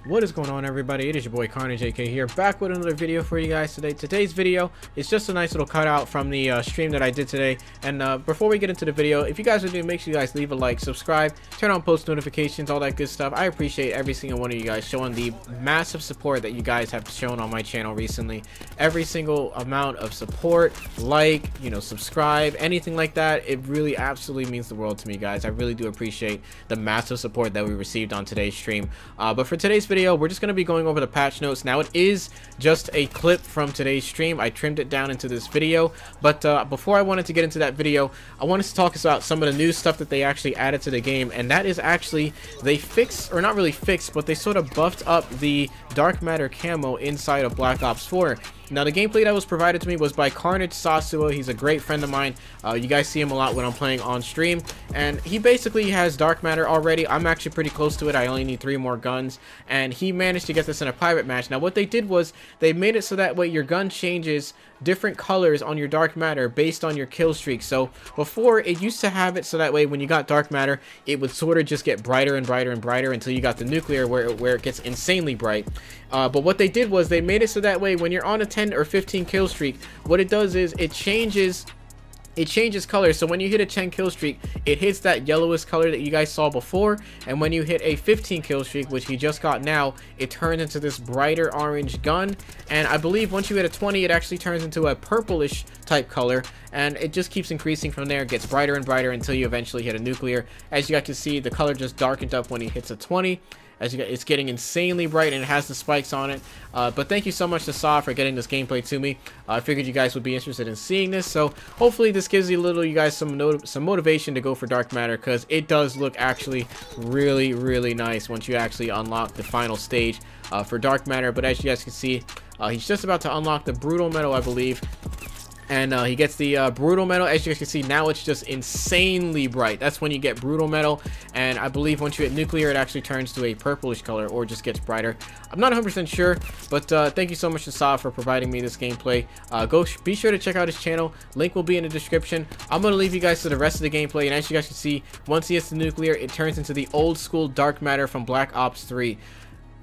What is going on, everybody? It is your boy KRNG here, back with another video for you guys today. Today's video is just a nice little cutout from the stream that I did today. And before we get into the video, if you guys are new, make sure you guys leave a like, subscribe, turn on post notifications, all that good stuff. I appreciate every single one of you guys showing the massive support that you guys have shown on my channel recently. Every single amount of support, like, subscribe, anything like that, it really absolutely means the world to me, guys. I really do appreciate the massive support that we received on today's stream. But for today's video, we're just going to be going over the patch notes. Now, it is just a clip from today's stream. I trimmed it down into this video, but before I wanted to get into that video, I wanted to talk about some of the new stuff that they actually added to the game, and that is actually they fixed, or not really fixed, but they sort of buffed up the dark matter camo inside of Black Ops 4. Now, the gameplay that was provided to me was by Sahsouh. He's a great friend of mine. You guys see him a lot when I'm playing on stream, and he basically has dark matter already. I'm actually pretty close to it. I only need 3 more guns, and he managed to get this in a private match. Now, what they did was they made it so that way your gun changes different colors on your dark matter based on your kill streak. So before, it used to have it so that way when you got dark matter, it would sort of just get brighter and brighter and brighter until you got the nuclear where it gets insanely bright. But what they did was they made it so that way when you're on a 10 or 15 kill streak, what it does is it changes color. So when you hit a 10 kill streak, it hits that yellowish color that you guys saw before, and when you hit a 15 kill streak, which he just got now, it turns into this brighter orange gun. And I believe once you hit a 20, it actually turns into a purplish type color, and it just keeps increasing from there. It gets brighter and brighter until you eventually hit a nuclear. As you got to see, the color just darkened up when he hits a 20. As you get, it's getting insanely bright, and it has the spikes on it. But thank you so much to Sahsouh for getting this gameplay to me. I figured you guys would be interested in seeing this, so hopefully this gives you guys some motivation to go for dark matter, because it does look actually really nice once you actually unlock the final stage for dark matter. But as you guys can see, he's just about to unlock the brutal metal, I believe. And he gets the brutal metal. As you guys can see, now it's just insanely bright. That's when you get brutal metal. And I believe once you hit nuclear, it actually turns to a purplish color or just gets brighter. I'm not 100% sure, but thank you so much to Sahsouh for providing me this gameplay. Be sure to check out his channel. Link will be in the description. I'm going to leave you guys to the rest of the gameplay. And as you guys can see, once he hits the nuclear, it turns into the old school dark matter from Black Ops 3.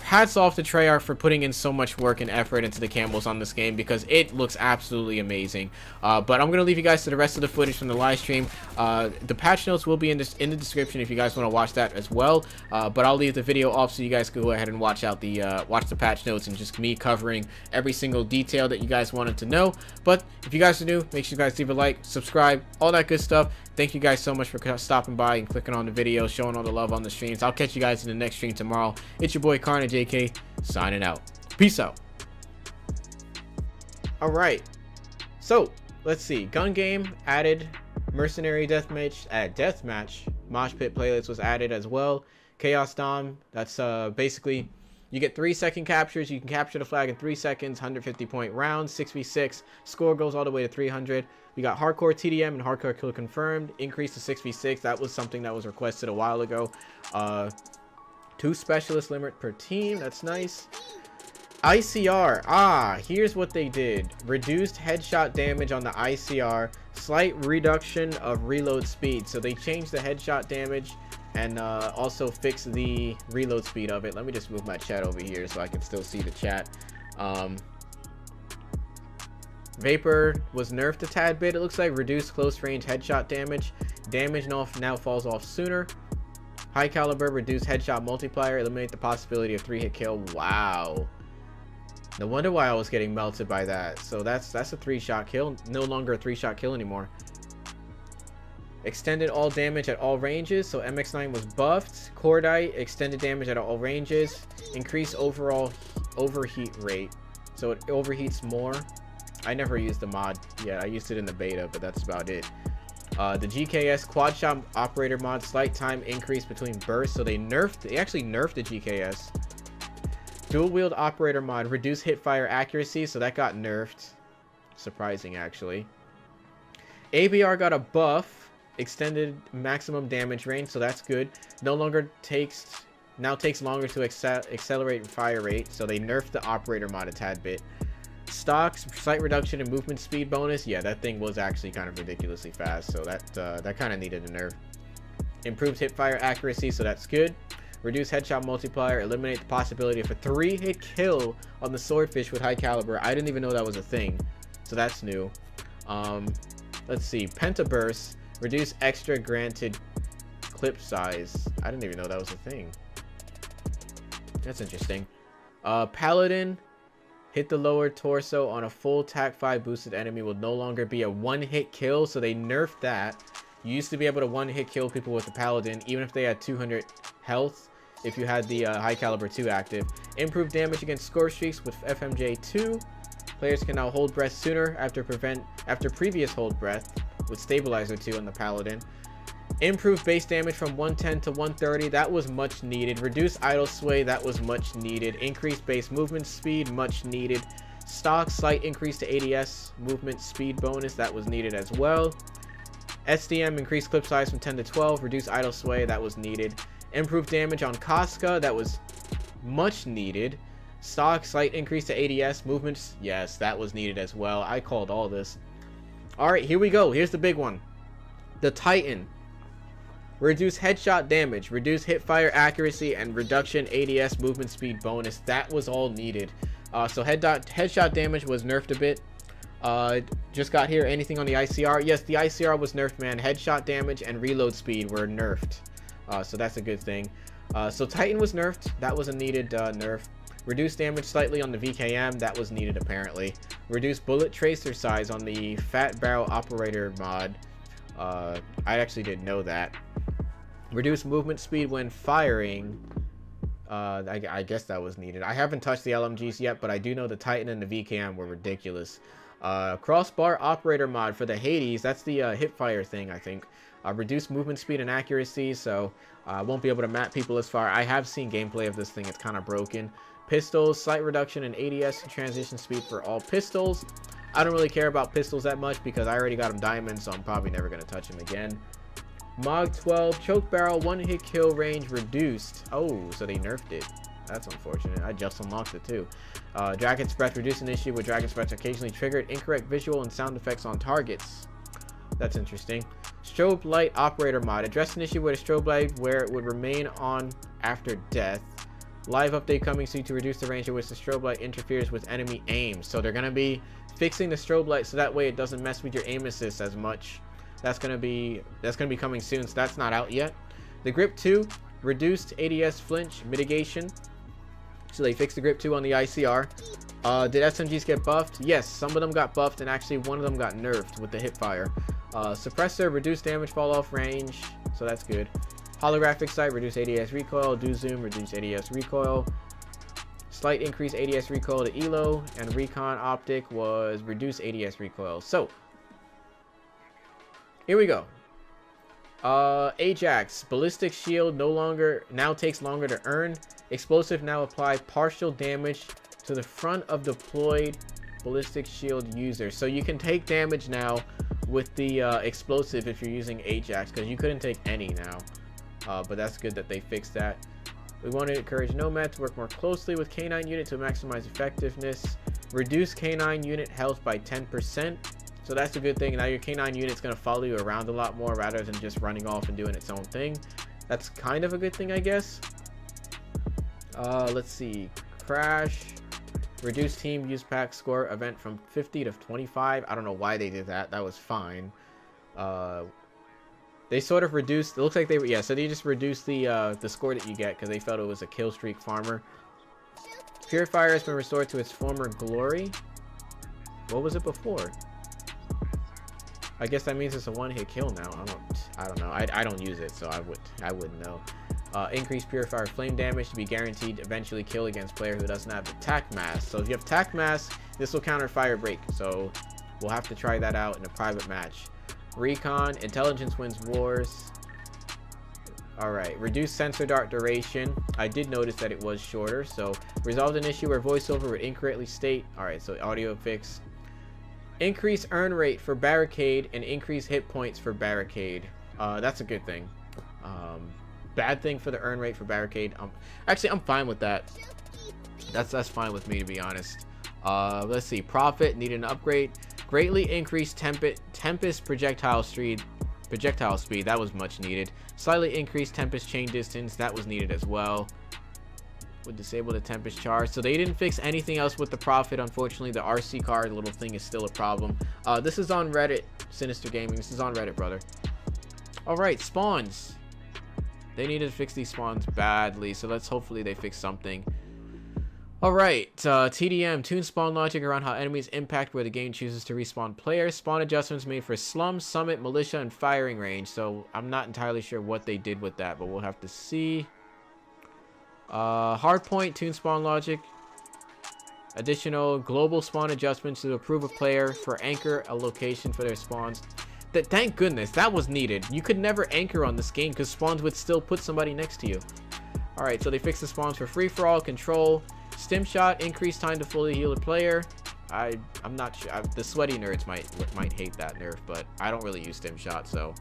Hats off to Treyarch for putting in so much work and effort into the camos on this game, because it looks absolutely amazing. But I'm going to leave you guys to the rest of the footage from the live stream. The patch notes will be in the description if you guys want to watch that as well. But I'll leave the video off so you guys can go ahead and watch the patch notes and just me covering every single detail that you guys wanted to know. But if you guys are new, make sure you guys leave a like, subscribe, all that good stuff. Thank you guys so much for stopping by and clicking on the video, showing all the love on the streams. I'll catch you guys in the next stream tomorrow. It's your boy KRNG signing out. Peace out. Alright, so let's see. Gun game added. Mercenary deathmatch mosh pit playlist was added as well. Chaos Dom, that's basically you get 3-second captures. You can capture the flag in 3 seconds. 150-point rounds, 6v6. Score goes all the way to 300. We got hardcore TDM and hardcore kill confirmed. Increase to 6v6. That was something that was requested a while ago. 2 specialist limit per team. That's nice. ICR. Here's what they did. Reduced headshot damage on the ICR. Slight reduction of reload speed. So they changed the headshot damage and also fixed the reload speed of it. Let me just move my chat over here so I can still see the chat. Vapor was nerfed a tad bit, it looks like. Reduced close range headshot damage. Damage now falls off sooner. High caliber, reduced headshot multiplier. Eliminate the possibility of 3-hit kill. Wow. No wonder why I was getting melted by that. So that's a 3-shot kill. No longer a 3-shot kill anymore. Extended all damage at all ranges. So MX9 was buffed. Cordite, extended damage at all ranges. Increased overall overheat rate. So it overheats more. I never used the mod yet. I used it in the beta, but that's about it. The GKS quad shot operator mod, slight time increase between bursts. So they actually nerfed the GKS. Dual wield operator mod, reduced hit fire accuracy. So that got nerfed. Surprising, actually. ABR got a buff, extended maximum damage range. So that's good. Now takes longer to accelerate fire rate. So they nerfed the operator mod a tad bit. Stocks, slight reduction in movement speed bonus. Yeah, that thing was actually kind of ridiculously fast, so that kind of needed a nerf. Improved hip fire accuracy, so that's good. Reduce headshot multiplier. Eliminate the possibility of a 3-hit kill on the swordfish with high caliber. I didn't even know that was a thing, so that's new. Let's see. Pentaburst. Reduce extra granted clip size. I didn't even know that was a thing. That's interesting. Paladin. Hit the lower torso on a full TAC-5 boosted enemy will no longer be a 1-hit kill, so they nerfed that. You used to be able to 1-hit kill people with the Paladin, even if they had 200 health, if you had the high caliber 2 active. Improved damage against score streaks with FMJ2. Players can now hold breath sooner after previous hold breath with stabilizer 2 on the Paladin. Improved base damage from 110 to 130. That was much needed. Reduce idle sway. That was much needed. Increased base movement speed. Much needed. Stock slight increase to ADS movement speed bonus. That was needed as well. SDM increased clip size from 10 to 12. Reduce idle sway. That was needed. Improved damage on Casca. That was much needed. Stock slight increase to ADS movements. Yes, that was needed as well. I called all this. Alright, here we go. Here's the big one. The Titan. Reduce headshot damage, reduce hipfire accuracy, and reduction ADS movement speed bonus. That was all needed. So headshot damage was nerfed a bit. Just got here. Anything on the ICR? Yes, the ICR was nerfed, man. Headshot damage and reload speed were nerfed. So that's a good thing. So Titan was nerfed. That was a needed nerf. Reduce damage slightly on the VKM. That was needed apparently. Reduce bullet tracer size on the Fat Barrel Operator mod. I actually didn't know that. Reduce movement speed when firing. I guess that was needed. I haven't touched the LMGs yet, but I do know the Titan and the VKM were ridiculous. Crossbar Operator mod for the Hades. That's the hipfire thing, I think. Reduce movement speed and accuracy, so I won't be able to map people as far. I have seen gameplay of this thing. It's kind of broken. Pistols. Slight reduction in ADS transition speed for all pistols. I don't really care about pistols that much because I already got them diamond, so I'm probably never going to touch them again. Mog 12, choke barrel, 1-hit kill range reduced. Oh, so they nerfed it. That's unfortunate. I just unlocked it too. Dragon's Breath, reduced an issue with Dragon's Breath occasionally triggered incorrect visual and sound effects on targets. That's interesting. Strobe light operator mod, addressed an issue with a strobe light where it would remain on after death. Live update coming soon to reduce the range at which the strobe light interferes with enemy aim. So they're gonna be fixing the strobe light so that way it doesn't mess with your aim assist as much. That's gonna be coming soon, so that's not out yet. The grip 2, reduced ADS flinch mitigation. So they fixed the grip 2 on the ICR. Did SMGs get buffed? Yes, some of them got buffed, and actually one of them got nerfed with the hipfire. Suppressor, reduced damage fall off range, so that's good. Holographic sight, reduce ADS recoil. Do zoom, reduce ADS recoil. Slight increase ADS recoil to ELO, and recon optic was reduce ADS recoil. So here we go. Ajax, ballistic shield now takes longer to earn. Explosive now apply partial damage to the front of deployed ballistic shield user. So you can take damage now with the explosive if you're using Ajax, because you couldn't take any now. But that's good that they fixed that. We want to encourage Nomad to work more closely with K9 unit to maximize effectiveness. Reduce K9 unit health by 10%. So that's a good thing. Now your K9 unit's going to follow you around a lot more rather than just running off and doing its own thing. That's kind of a good thing, I guess. Let's see. Crash. Reduce team use pack score event from 50 to 25. I don't know why they did that. That was fine. They sort of reduced. It looks like they were, yeah. So they just reduced the score that you get because they felt it was a kill streak farmer. Purifier has been restored to its former glory. What was it before? I guess that means it's a one-hit kill now. I don't know. I don't use it, so I wouldn't know. Increased Purifier flame damage to be guaranteed to eventually kill against player who doesn't have attack mask. So if you have attack mask, this will counter fire break. So we'll have to try that out in a private match. Recon, intelligence wins wars. Alright, reduced sensor dart duration. I did notice that it was shorter. So resolved an issue where voiceover would incorrectly state. Alright, so audio fix. Increase earn rate for barricade and increase hit points for barricade. That's a good thing. Bad thing for the earn rate for barricade. Actually, I'm fine with that. That's fine with me, to be honest. Let's see. Profit needed an upgrade. Greatly increased Tempest projectile speed Projectile speed, that was much needed. Slightly increased Tempest chain distance, that was needed as well. Would disable the Tempest charge. So they didn't fix anything else with the Prophet. Unfortunately, the RC card little thing is still a problem. This is on Reddit, Sinister Gaming. This is on Reddit, brother. Alright, spawns. They needed to fix these spawns badly, so let's hopefully they fix something. Alright, TDM, tune spawn logic around how enemies impact where the game chooses to respawn players. Spawn adjustments made for Slum, Summit, Militia, and firing range. So I'm not entirely sure what they did with that, but we'll have to see. Hardpoint, tune spawn logic. Additional global spawn adjustments to approve a player for anchor a location for their spawns. Thank goodness, that was needed. You could never anchor on this game because spawns would still put somebody next to you. Alright, so they fixed the spawns for free-for-all, control, stim shot, increased time to fully heal a player. I'm not sure. The sweaty nerds might hate that nerf, but I don't really use stim shot, so.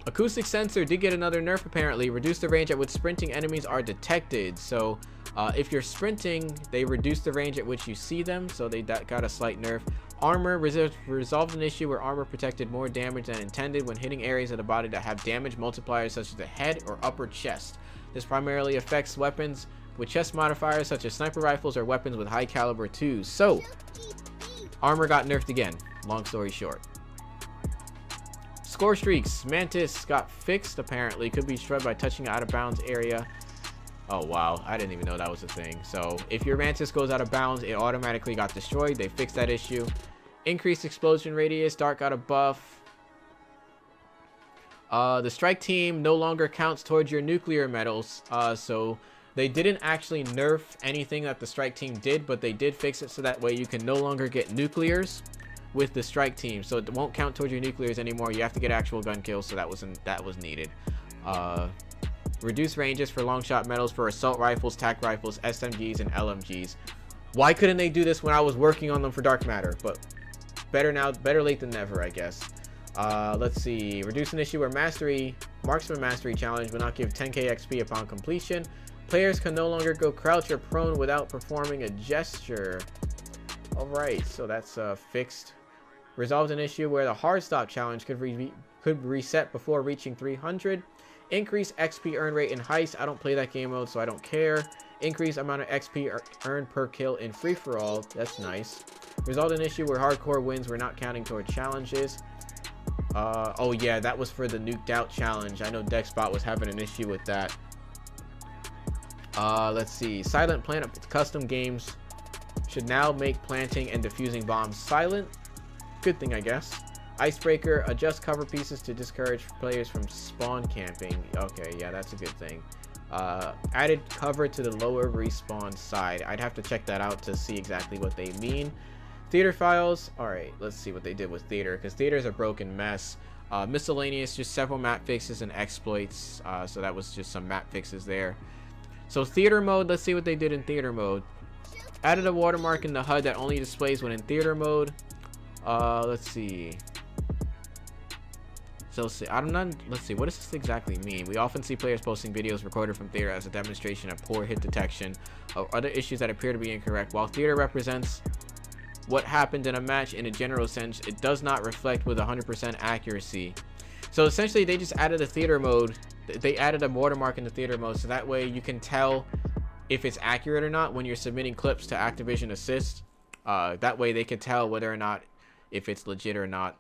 Acoustic sensor did get another nerf apparently. Reduce the range at which sprinting enemies are detected. So if you're sprinting, they reduce the range at which you see them. So that got a slight nerf. Armor resolved an issue where armor protected more damage than intended when hitting areas of the body that have damage multipliers such as the head or upper chest. This primarily affects weapons with chest modifiers such as sniper rifles or weapons with high caliber 2s. So armor got nerfed again. Long story short. Score streaks. Mantis got fixed apparently. Could be destroyed by touching out of bounds area. Oh wow, I didn't even know that was a thing. So if your Mantis goes out of bounds, it automatically got destroyed. They fixed that issue. Increased explosion radius. Dark got a buff. The strike team no longer counts towards your nuclear medals. So they didn't actually nerf anything that the strike team did, but they did fix it so that way you can no longer get nuclears with the strike team, so it won't count towards your nuclears anymore. You have to get actual gun kills, so that was needed. Reduce ranges for long shot medals for assault rifles, tac rifles, SMGs, and LMGs. Why couldn't they do this when I was working on them for dark matter? But better late than never, I guess. Let's see. Reduce an issue where marksman mastery challenge will not give 10k XP upon completion. Players can no longer go crouch or prone without performing a gesture. Alright, so that's fixed. Resolved an issue where the hard stop challenge could reset before reaching 300. Increase XP earn rate in Heist. I don't play that game mode, so I don't care. Increase amount of XP earned per kill in free-for-all. That's nice. Resolved an issue where hardcore wins were not counting toward challenges. Oh yeah, that was for the nuked out challenge. I know Dexbot was having an issue with that. Let's see. Silent Planet custom games should now make planting and defusing bombs silent. Good thing, I guess. Icebreaker, adjust cover pieces to discourage players from spawn camping. Okay, yeah, that's a good thing. Added cover to the lower respawn side. I'd have to check that out to see exactly what they mean. Theater files. Alright, let's see what they did with theater, because theater is a broken mess. Miscellaneous, just several map fixes and exploits. So that was just some map fixes there. So theater mode, let's see what they did in theater mode. Added a watermark in the HUD that only displays when in theater mode. Let's see. So let's see, what does this exactly mean? We often see players posting videos recorded from theater as a demonstration of poor hit detection or other issues that appear to be incorrect. While theater represents what happened in a match in a general sense, it does not reflect with 100% accuracy. So essentially they just added a theater mode. They added a watermark in the theater mode, so that way you can tell if it's accurate or not when you're submitting clips to Activision Assist. That way they can tell whether or not if it's legit or not.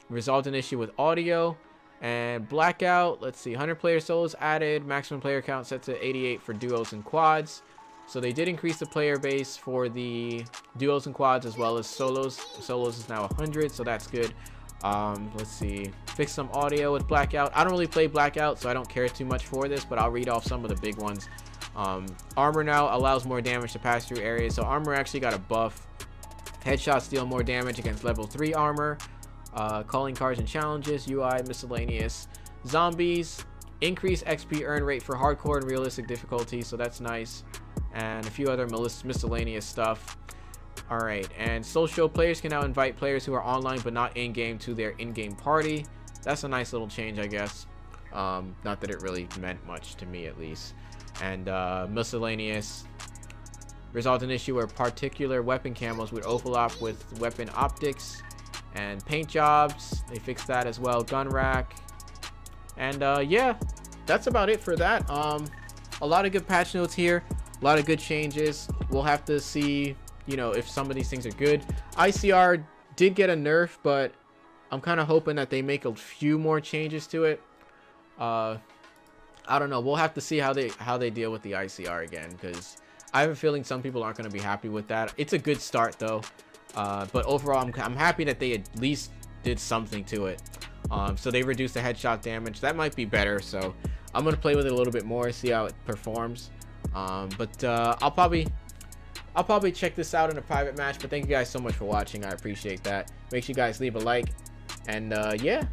Resolved an issue with audio and blackout. Let's see, 100 player solos added. Maximum player count set to 88 for duos and quads. So they did increase the player base for the duos and quads as well as solos. Solos is now 100, so that's good. Let's see, fix some audio with blackout. I don't really play blackout, so I don't care too much for this, but I'll read off some of the big ones. Armor now allows more damage to pass through areas, so armor actually got a buff. Headshots deal more damage against level 3 armor. Calling cards and challenges. UI miscellaneous. Zombies, increase XP earn rate for hardcore and realistic difficulty, so that's nice. And a few other miscellaneous stuff. Alright, and social players can now invite players who are online but not in-game to their in-game party. That's a nice little change, I guess. Not that it really meant much to me, at least. And miscellaneous. Resolved an issue where particular weapon camos would overlap with weapon optics. And paint jobs, they fixed that as well. Gun rack. And yeah, that's about it for that. A lot of good patch notes here, a lot of good changes. We'll have to see, you know, if some of these things are good. ICR did get a nerf, but I'm kind of hoping that they make a few more changes to it. I don't know. We'll have to see how they deal with the ICR again, because I have a feeling some people aren't going to be happy with that. It's a good start though, but overall I'm happy that they at least did something to it. So they reduced the headshot damage. That might be better, so I'm gonna play with it a little bit more, see how it performs. But I'll probably check this out in a private match. But thank you guys so much for watching. I appreciate that. Make sure you guys leave a like, and yeah,